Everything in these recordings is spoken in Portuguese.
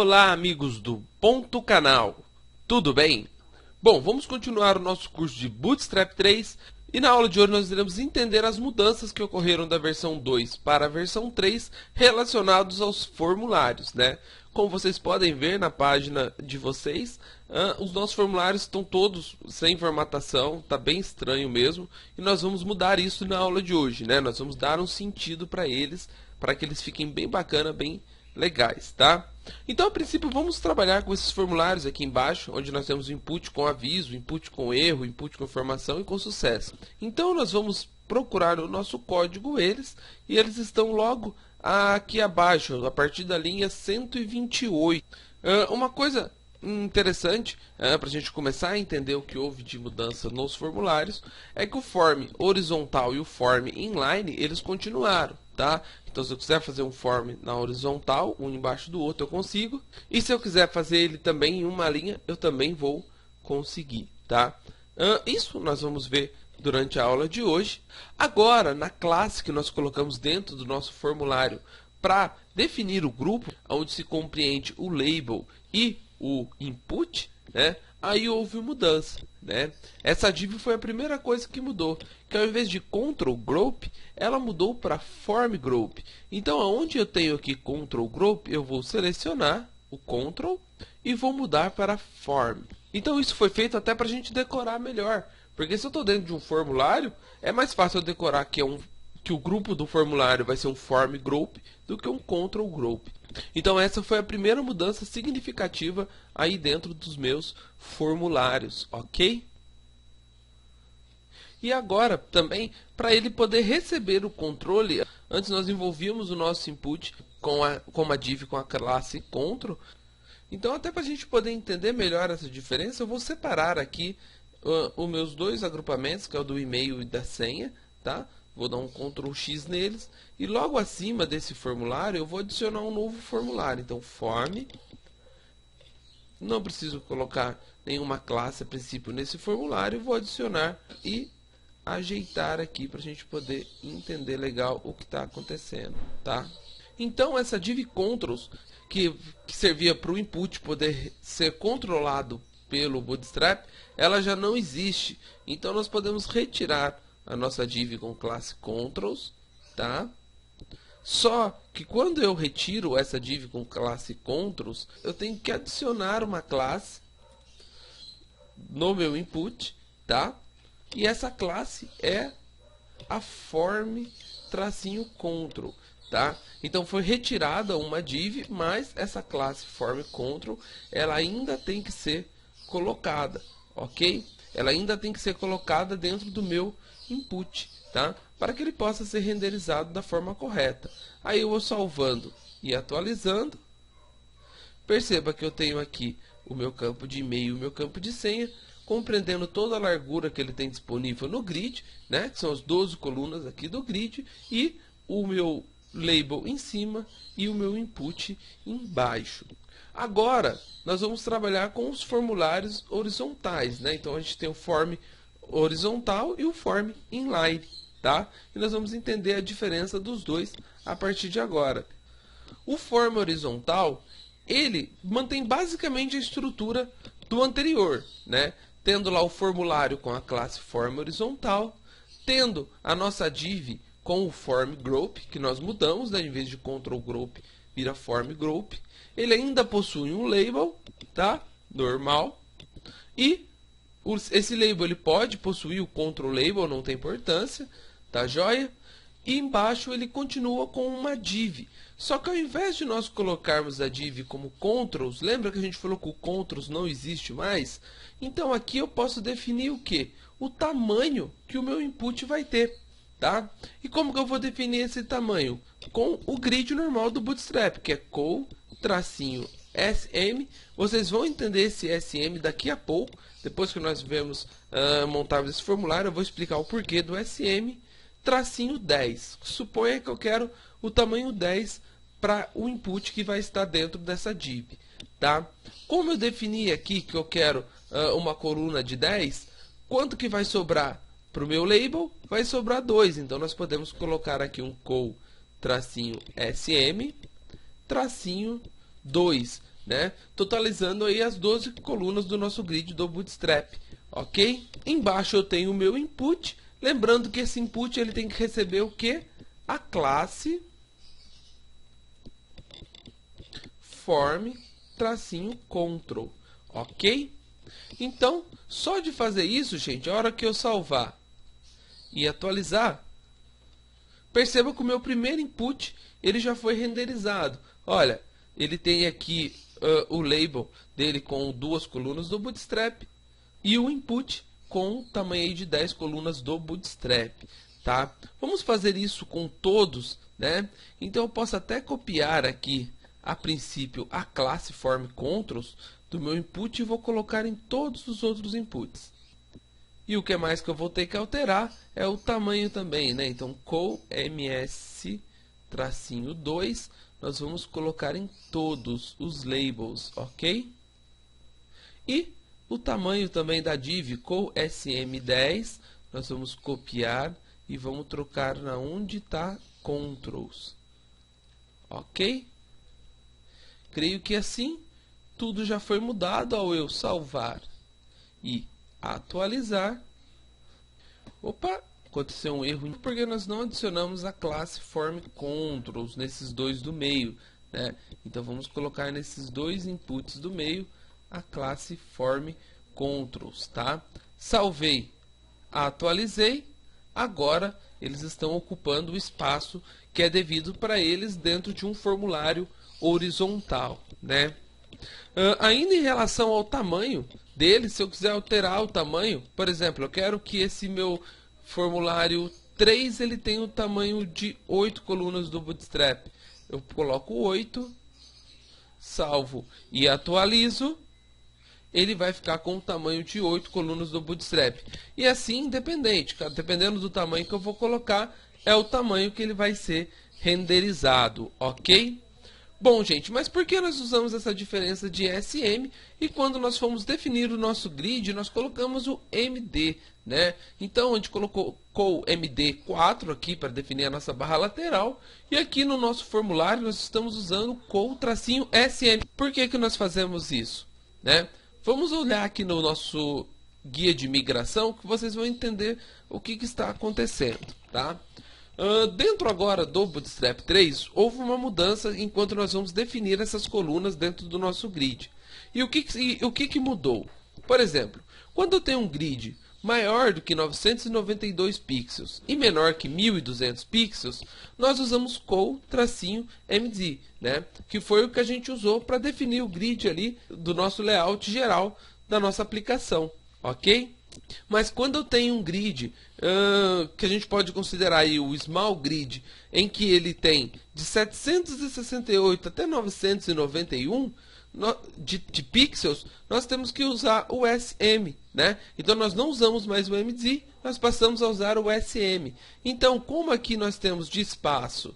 Olá, amigos do Ponto Canal, tudo bem? Bom, vamos continuar o nosso curso de Bootstrap 3 e na aula de hoje nós iremos entender as mudanças que ocorreram da versão 2 para a versão 3 relacionados aos formulários, né? Como vocês podem ver na página de vocês, os nossos formulários estão todos sem formatação, tá bem estranho mesmo, e nós vamos mudar isso na aula de hoje, né? Nós vamos dar um sentido para que eles fiquem bem bacana, bem legais, tá? Então, a princípio, vamos trabalhar com esses formulários aqui embaixo, onde nós temos o input com aviso, input com erro, input com informação e com sucesso. Então, nós vamos procurar no nosso código eles, e eles estão logo aqui abaixo, a partir da linha 128. Uma coisa interessante para a gente começar a entender o que houve de mudança nos formulários é que o form horizontal e o form inline eles continuaram, tá? Então, se eu quiser fazer um form na horizontal, um embaixo do outro, eu consigo. E se eu quiser fazer ele também em uma linha, eu também vou conseguir, tá? Isso nós vamos ver durante a aula de hoje. Agora, na classe que nós colocamos dentro do nosso formulário para definir o grupo, onde se compreende o label e o input, né? Aí houve mudança, né? Essa div foi a primeira coisa que mudou, que ao invés de control group, ela mudou para form group. Então, aonde eu tenho aqui control group, eu vou selecionar o control e vou mudar para form. Então, isso foi feito até para a gente decorar melhor, porque se eu estou dentro de um formulário, é mais fácil eu decorar que o grupo do formulário vai ser um form group do que um control group. Então essa foi a primeira mudança significativa aí dentro dos meus formulários, ok? E agora também, para ele poder receber o controle, antes nós envolvíamos o nosso input com uma div com a classe control. Então, até para a gente poder entender melhor essa diferença, eu vou separar aqui os meus dois agrupamentos, que é o do e-mail e da senha, tá? Vou dar um Ctrl X neles e logo acima desse formulário eu vou adicionar um novo formulário. Então, form. Não preciso colocar nenhuma classe a princípio nesse formulário. Vou adicionar e ajeitar aqui para a gente poder entender legal o que está acontecendo, tá? Então, essa div controls que servia para o input poder ser controlado pelo Bootstrap, ela já não existe. Então, nós podemos retirar a nossa div com classe controls, tá? Só que quando eu retiro essa div com classe controls, eu tenho que adicionar uma classe no meu input, tá? E essa classe é a form-control, tá? Então foi retirada uma div, mas essa classe form-control, ela ainda tem que ser colocada, ok? Ela ainda tem que ser colocada dentro do meu input, tá? Para que ele possa ser renderizado da forma correta. Aí eu vou salvando e atualizando. Perceba que eu tenho aqui o meu campo de e-mail e o meu campo de senha, compreendendo toda a largura que ele tem disponível no grid, né? Que são as 12 colunas aqui do grid, e o meu label em cima e o meu input embaixo. Agora, nós vamos trabalhar com os formulários horizontais, né? Então, a gente tem o form horizontal e o form inline, tá? E nós vamos entender a diferença dos dois a partir de agora. O form horizontal, ele mantém basicamente a estrutura do anterior, né? Tendo lá o formulário com a classe form horizontal, tendo a nossa div com o form group, que nós mudamos, né? Em vez de control group, vira form group. Ele ainda possui um label, tá? Normal. E esse label ele pode possuir o control label, não tem importância, tá joia? E embaixo ele continua com uma div. Só que ao invés de nós colocarmos a div como controls, lembra que a gente falou que o controls não existe mais? Então aqui eu posso definir o que? O tamanho que o meu input vai ter, tá? E como que eu vou definir esse tamanho? Com o grid normal do Bootstrap, que é col-sm. Vocês vão entender esse SM daqui a pouco. Depois que nós vemos montarmos esse formulário, eu vou explicar o porquê do SM-10. Suponha que eu quero o tamanho 10 para o input que vai estar dentro dessa div, tá? Como eu defini aqui que eu quero uma coluna de 10, quanto que vai sobrar para o meu label? Vai sobrar 2. Então, nós podemos colocar aqui um col-sm-2. né? Totalizando aí as 12 colunas do nosso grid do Bootstrap, ok? Embaixo eu tenho o meu input, lembrando que esse input ele tem que receber o que? A classe form-control, ok? Então, só de fazer isso, gente, a hora que eu salvar e atualizar, perceba que o meu primeiro input ele já foi renderizado. Olha, ele tem aqui o label dele com 2 colunas do Bootstrap e o input com o tamanho aí de 10 colunas do Bootstrap, tá? Vamos fazer isso com todos, né? Então eu posso até copiar aqui a princípio a classe form-controls do meu input e vou colocar em todos os outros inputs. E o que mais que eu vou ter que alterar é o tamanho também, né? Então, coms-2, nós vamos colocar em todos os labels, ok? E o tamanho também da div cosm10, nós vamos copiar e vamos trocar na onde está controls, ok? Creio que assim tudo já foi mudado ao eu salvar e atualizar. Opa, aconteceu um erro porque nós não adicionamos a classe form-controls nesses dois do meio, né? Então vamos colocar nesses dois inputs do meio a classe form-controls, tá? Salvei, atualizei. Agora eles estão ocupando o espaço que é devido para eles dentro de um formulário horizontal, né? Ainda em relação ao tamanho dele, se eu quiser alterar o tamanho, por exemplo, eu quero que esse meu formulário 3 ele tenha o tamanho de 8 colunas do Bootstrap. Eu coloco 8, salvo e atualizo. Ele vai ficar com o tamanho de 8 colunas do Bootstrap. E assim, independente, dependendo do tamanho que eu vou colocar, é o tamanho que ele vai ser renderizado, ok? Bom, gente, mas por que nós usamos essa diferença de SM e quando nós fomos definir o nosso grid, nós colocamos o MD, né? Então, a gente colocou o MD4 aqui para definir a nossa barra lateral e aqui no nosso formulário nós estamos usando o-SM. Por que que nós fazemos isso, né? Vamos olhar aqui no nosso guia de migração que vocês vão entender o que está acontecendo, tá? Dentro agora do Bootstrap 3, houve uma mudança enquanto nós vamos definir essas colunas dentro do nosso grid. E o que mudou? Por exemplo, quando eu tenho um grid maior do que 992 pixels e menor que 1200 pixels, nós usamos col-md, né? Que foi o que a gente usou para definir o grid ali do nosso layout geral da nossa aplicação, ok? Mas quando eu tenho um grid que a gente pode considerar aí o small grid, em que ele tem de 768 até 991 de pixels, nós temos que usar o SM, né? Então nós não usamos mais o MD, nós passamos a usar o SM. Então, como aqui nós temos de espaço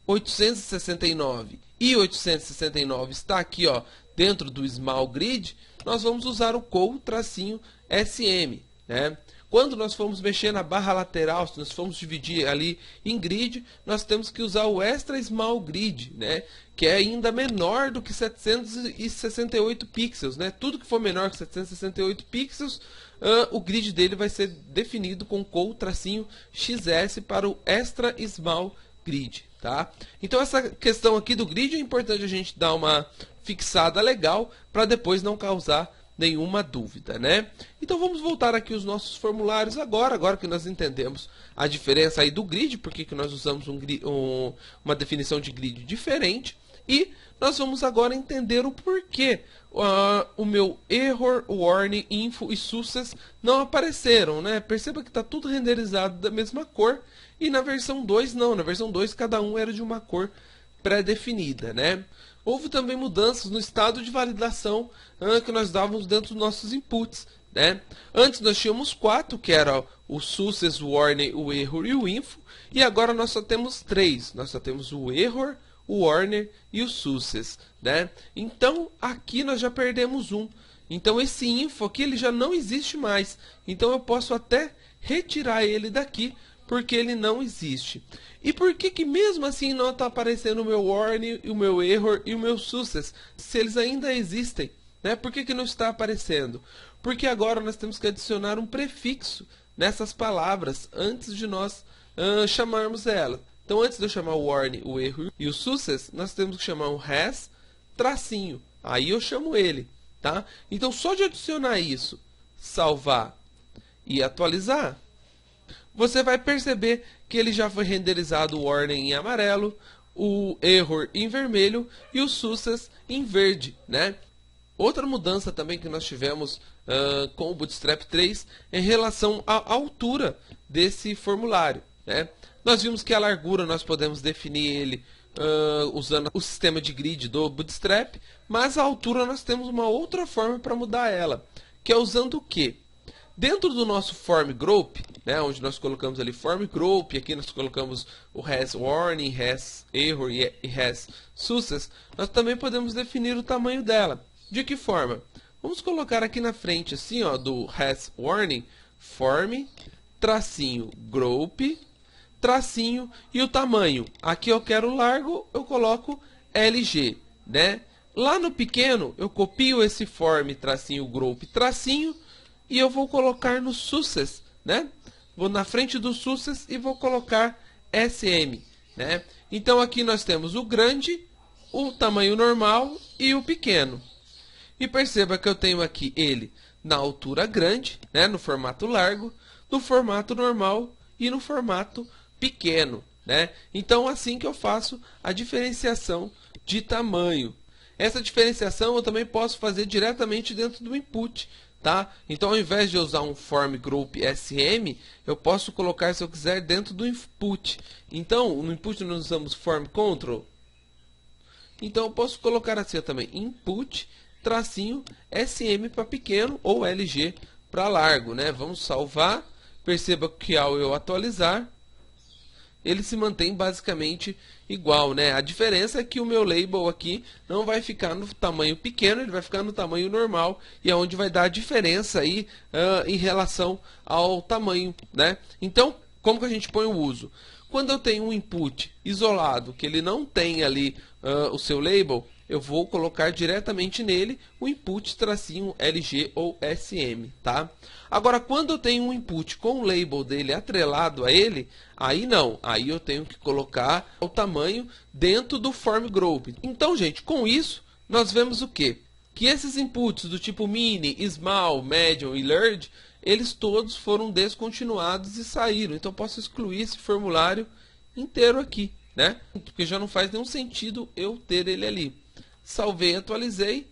869 e 869 está aqui, ó, dentro do small grid, nós vamos usar o col-SM, né? Quando nós formos mexer na barra lateral, se nós formos dividir ali em grid, nós temos que usar o extra small grid, né? Que é ainda menor do que 768 pixels, né? Tudo que for menor que 768 pixels, o grid dele vai ser definido com col-XS para o extra small grid, tá? Então essa questão aqui do grid é importante a gente dar uma fixada legal para depois não causar nenhuma dúvida, né? Então vamos voltar aqui os nossos formulários agora que nós entendemos a diferença aí do grid, porque que nós usamos uma definição de grid diferente, e nós vamos agora entender o porquê o meu error, warning, info e success não apareceram, né? Perceba que está tudo renderizado da mesma cor e na versão 2 não, na versão 2 cada um era de uma cor pré-definida, né? Houve também mudanças no estado de validação que nós dávamos dentro dos nossos inputs, né? Antes nós tínhamos 4, que era o success, o warning, o error e o info, e agora nós só temos 3. Nós só temos o error, o warning e o success, né? Então aqui nós já perdemos um. Então esse info aqui ele já não existe mais. Então eu posso até retirar ele daqui, Porque ele não existe. E por que que mesmo assim não está aparecendo o meu warning, o meu error e o meu success, se eles ainda existem? Né? Por que que não está aparecendo? Porque agora nós temos que adicionar um prefixo nessas palavras antes de nós chamarmos ela. Então, antes de eu chamar o warning, o erro e o success, nós temos que chamar um has, tracinho. Aí eu chamo ele, tá? Então, só de adicionar isso, salvar e atualizar, você vai perceber que ele já foi renderizado o warning em amarelo, o error em vermelho e o success em verde, né? Outra mudança também que nós tivemos com o Bootstrap 3 é em relação à altura desse formulário, né? Nós vimos que a largura nós podemos definir ele usando o sistema de grid do Bootstrap, mas a altura nós temos uma outra forma para mudar ela, que é usando o quê? Dentro do nosso form group, né, onde nós colocamos ali form group, aqui nós colocamos o has warning, has error e has success, nós também podemos definir o tamanho dela. De que forma? Vamos colocar aqui na frente assim, ó, do has warning, form, tracinho, group, tracinho e o tamanho. Aqui eu quero largo, eu coloco LG, né? Lá no pequeno, eu copio esse form, tracinho, group, tracinho, e eu vou colocar no success, né? Vou na frente do success e vou colocar SM, né? Então aqui nós temos o grande, o tamanho normal e o pequeno. E perceba que eu tenho aqui ele na altura grande, né? No formato largo, no formato normal e no formato pequeno, né? Então assim que eu faço a diferenciação de tamanho. Essa diferenciação eu também posso fazer diretamente dentro do input. Tá? Então, ao invés de eu usar um form group SM, eu posso colocar, se eu quiser, dentro do input. Então, no input nós usamos form control. Então, eu posso colocar assim também, input, tracinho, SM para pequeno ou LG para largo, né? Vamos salvar. Perceba que ao eu atualizar, ele se mantém basicamente igual, né? A diferença é que o meu label aqui não vai ficar no tamanho pequeno, ele vai ficar no tamanho normal, e é onde vai dar a diferença aí em relação ao tamanho, né? Então, como que a gente põe o uso? Quando eu tenho um input isolado, que ele não tem ali o seu label, eu vou colocar diretamente nele o input tracinho LG ou SM, tá? Agora, quando eu tenho um input com o label dele atrelado a ele, aí não, aí eu tenho que colocar o tamanho dentro do form group. Então, gente, com isso, nós vemos o quê? Que esses inputs do tipo mini, small, medium e large, eles todos foram descontinuados e saíram. Então, eu posso excluir esse formulário inteiro aqui, né? Porque já não faz nenhum sentido eu ter ele ali. Salvei e atualizei.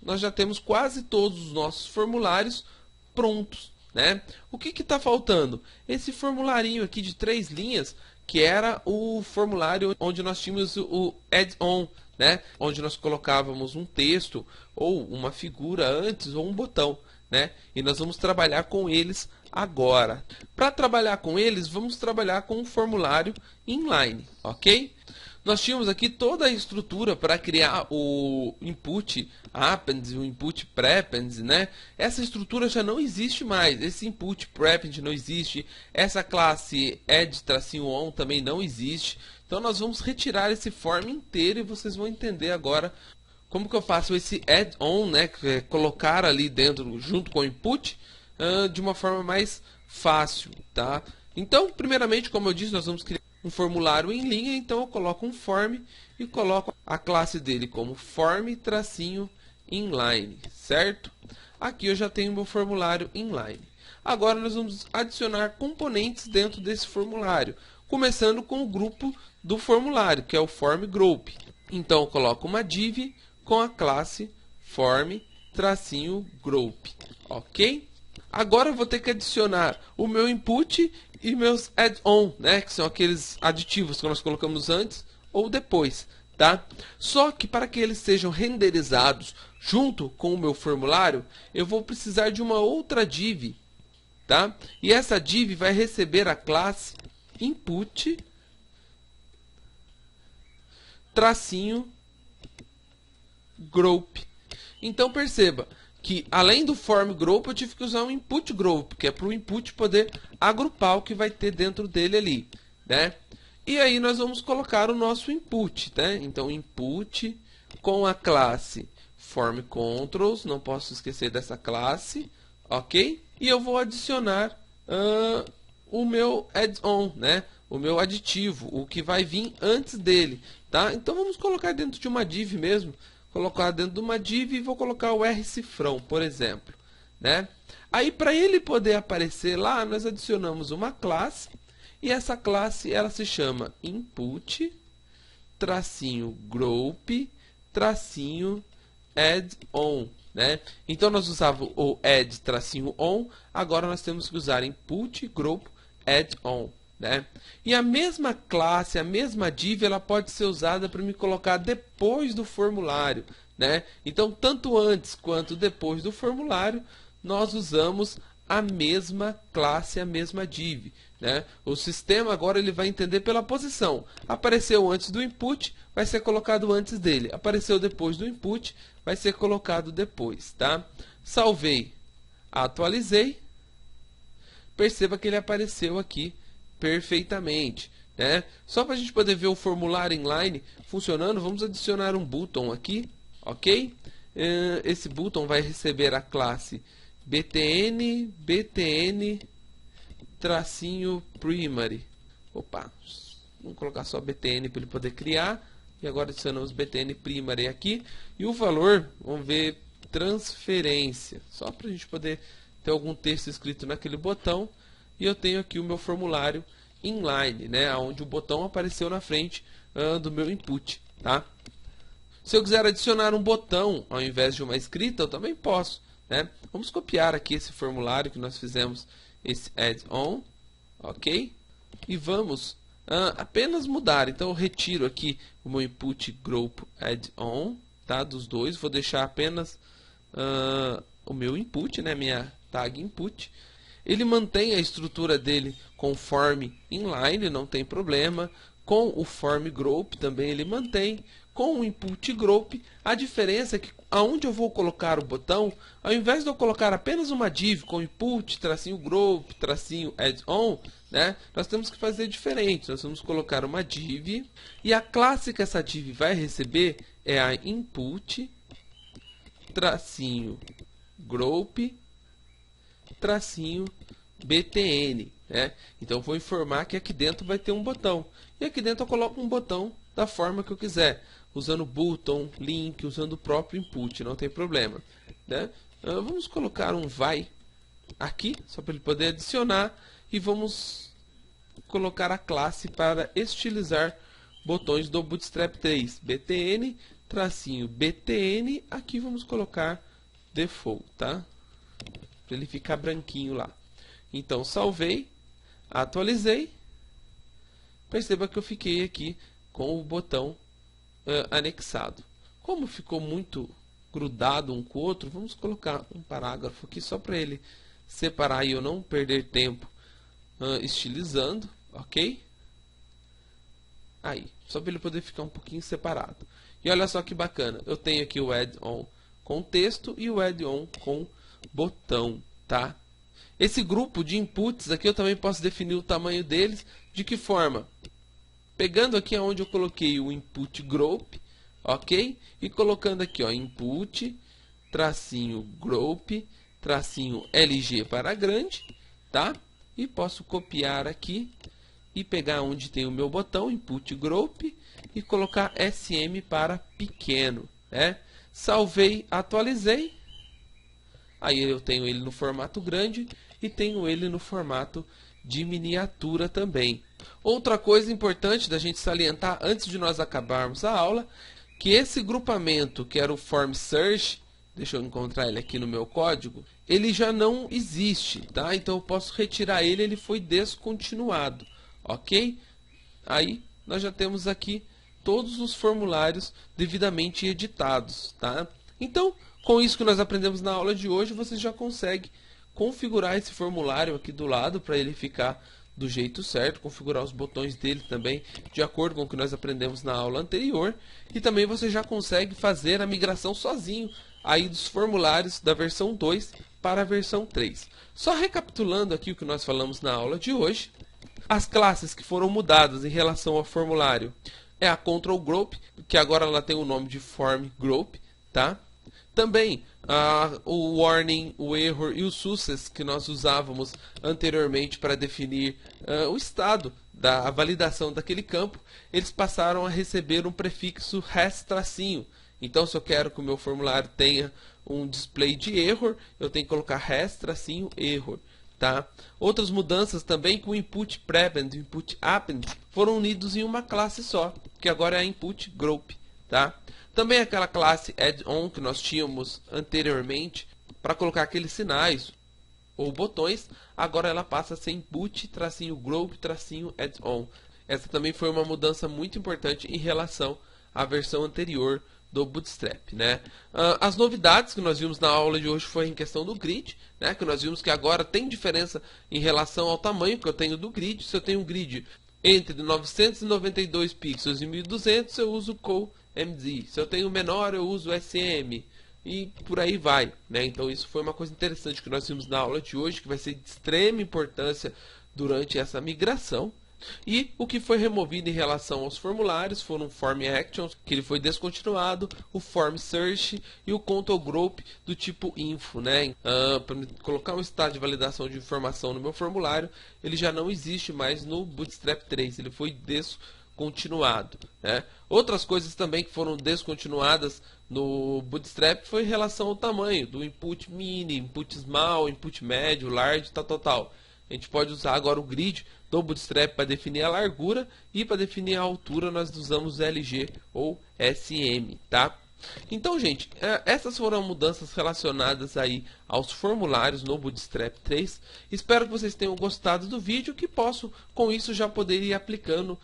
Nós já temos quase todos os nossos formulários prontos, né? O que está faltando? Esse formularinho aqui de 3 linhas, que era o formulário onde nós tínhamos o add-on, né? Onde nós colocávamos um texto ou uma figura antes ou um botão, né? E nós vamos trabalhar com eles agora. Para trabalhar com eles, vamos trabalhar com um formulário inline, ok? Nós tínhamos aqui toda a estrutura para criar o input append e o input prepend, né? Essa estrutura já não existe mais. Esse input prepend não existe. Essa classe add-on também não existe. Então nós vamos retirar esse form inteiro e vocês vão entender agora como que eu faço esse add-on, né? Que é colocar ali dentro, junto com o input, de uma forma mais fácil, tá? Então, primeiramente, como eu disse, nós vamos criar um formulário em linha, então eu coloco um form e coloco a classe dele como form-inline, certo? Aqui eu já tenho meu formulário inline. Agora nós vamos adicionar componentes dentro desse formulário, começando com o grupo do formulário, que é o form group. Então eu coloco uma div com a classe form-group, ok? Agora eu vou ter que adicionar o meu input e meus add-on, né, que são aqueles aditivos que nós colocamos antes ou depois, tá? Só que para que eles sejam renderizados junto com o meu formulário, eu vou precisar de uma outra div, tá? E essa div vai receber a classe input tracinho group. Então perceba que além do form group eu tive que usar um input group, que é para o input poder agrupar o que vai ter dentro dele ali, né? E aí nós vamos colocar o nosso input, né? Então input com a classe form controls, não posso esquecer dessa classe, ok? E eu vou adicionar o meu add-on, né? O meu aditivo, o que vai vir antes dele, tá? Então vamos colocar dentro de uma div mesmo, colocar dentro de uma div e vou colocar o rcifrão, por exemplo, né? Aí para ele poder aparecer lá, nós adicionamos uma classe e essa classe ela se chama input tracinho group tracinho add-on, né? Então nós usávamos o add tracinho on, agora nós temos que usar input group add-on, né? E a mesma classe, a mesma div, ela pode ser usada para me colocar depois do formulário, né? Então, tanto antes quanto depois do formulário, nós usamos a mesma classe, a mesma div, né? O sistema agora ele vai entender pela posição. Apareceu antes do input, vai ser colocado antes dele. Apareceu depois do input, vai ser colocado depois, tá? Salvei, atualizei. Perceba que ele apareceu aqui perfeitamente, né? Só para a gente poder ver o formulário inline funcionando, vamos adicionar um button aqui, ok? Esse button vai receber a classe btn tracinho primary. Opa, vamos colocar só btn para ele poder criar. E agora adicionamos btn primary aqui. E o valor, vamos ver, transferência, só para a gente poder ter algum texto escrito naquele botão. E eu tenho aqui o meu formulário inline, né, onde o botão apareceu na frente do meu input, tá? Se eu quiser adicionar um botão ao invés de uma escrita, eu também posso, né? Vamos copiar aqui esse formulário que nós fizemos, esse add-on, ok? E vamos apenas mudar. Então eu retiro aqui o meu input group add-on, tá? Dos dois, vou deixar apenas o meu input, né? Minha tag input. Ele mantém a estrutura dele com form inline, não tem problema. Com o form group também ele mantém. Com o input group, a diferença é que aonde eu vou colocar o botão, ao invés de eu colocar apenas uma div com input, tracinho group, tracinho add-on, né, nós temos que fazer diferente. Nós vamos colocar uma div e a classe que essa div vai receber é a input, tracinho group, tracinho btn, né? Então vou informar que aqui dentro vai ter um botão e aqui dentro eu coloco um botão da forma que eu quiser, usando button, link, usando o próprio input, não tem problema, né? Vamos colocar um vai aqui só para ele poder adicionar e vamos colocar a classe para estilizar botões do Bootstrap 3, btn tracinho btn, aqui vamos colocar default, tá? Para ele ficar branquinho lá. Então salvei, atualizei. Perceba que eu fiquei aqui com o botão anexado. Como ficou muito grudado um com o outro, vamos colocar um parágrafo aqui só para ele separar e eu não perder tempo estilizando, ok? Aí, só para ele poder ficar um pouquinho separado. E olha só que bacana, eu tenho aqui o add-on com texto e o add-on com botão, tá? Esse grupo de inputs aqui eu também posso definir o tamanho deles. De que forma? Pegando aqui onde eu coloquei o input group, ok? E colocando aqui, ó, input, tracinho group, tracinho LG para grande, tá? E posso copiar aqui e pegar onde tem o meu botão, input group, e colocar SM para pequeno, né? Salvei, atualizei. Aí eu tenho ele no formato grande e tenho ele no formato de miniatura também. Outra coisa importante da gente salientar antes de nós acabarmos a aula, que esse grupamento que era o form search, deixa eu encontrar ele aqui no meu código, ele já não existe, tá? Então eu posso retirar ele, ele foi descontinuado, ok? Aí nós já temos aqui todos os formulários devidamente editados, tá? Então, com isso que nós aprendemos na aula de hoje, você já consegue configurar esse formulário aqui do lado para ele ficar do jeito certo, configurar os botões dele também de acordo com o que nós aprendemos na aula anterior, e também você já consegue fazer a migração sozinho aí dos formulários da versão 2 para a versão 3. Só recapitulando aqui o que nós falamos na aula de hoje, as classes que foram mudadas em relação ao formulário é a Control Group, que agora ela tem o nome de Form Group, tá? Também o warning, o error e o success que nós usávamos anteriormente para definir o estado da validação daquele campo, eles passaram a receber um prefixo res-tracinho. Então, se eu quero que o meu formulário tenha um display de error, eu tenho que colocar res-error. Tá? Outras mudanças também com o input prepend e o input append foram unidos em uma classe só, que agora é a input group. Tá? Também aquela classe add-on que nós tínhamos anteriormente para colocar aqueles sinais ou botões, agora ela passa a ser input-group-add-on. Essa também foi uma mudança muito importante em relação à versão anterior do Bootstrap, né? As novidades que nós vimos na aula de hoje foi em questão do grid, né? Que nós vimos que agora tem diferença em relação ao tamanho que eu tenho do grid. Se eu tenho um grid entre 992 pixels e 1200, eu uso ColMZ. Se eu tenho menor, eu uso SM. E por aí vai, né? Então isso foi uma coisa interessante que nós vimos na aula de hoje, que vai ser de extrema importância durante essa migração. E o que foi removido em relação aos formulários foram o Form Actions, que ele foi descontinuado, o Form Search e o Control Group do tipo Info, né? Para colocar um estado de validação de informação no meu formulário, ele já não existe mais no Bootstrap 3, ele foi descontinuado, né? Outras coisas também que foram descontinuadas no Bootstrap foi em relação ao tamanho do input mini, input small, input médio, large, tal. A gente pode usar agora o grid do Bootstrap para definir a largura e para definir a altura nós usamos LG ou SM, tá? Então, gente, essas foram mudanças relacionadas aí aos formulários no Bootstrap 3. Espero que vocês tenham gostado do vídeo, que posso com isso já poder ir aplicando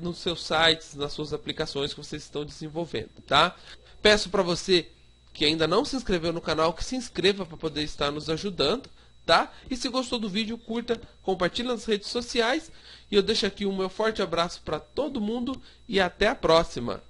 nos seus sites, nas suas aplicações que vocês estão desenvolvendo, tá? Peço para você que ainda não se inscreveu no canal, que se inscreva para poder estar nos ajudando. Tá? E se gostou do vídeo, curta, compartilhe nas redes sociais. E eu deixo aqui um meu forte abraço para todo mundo e até a próxima.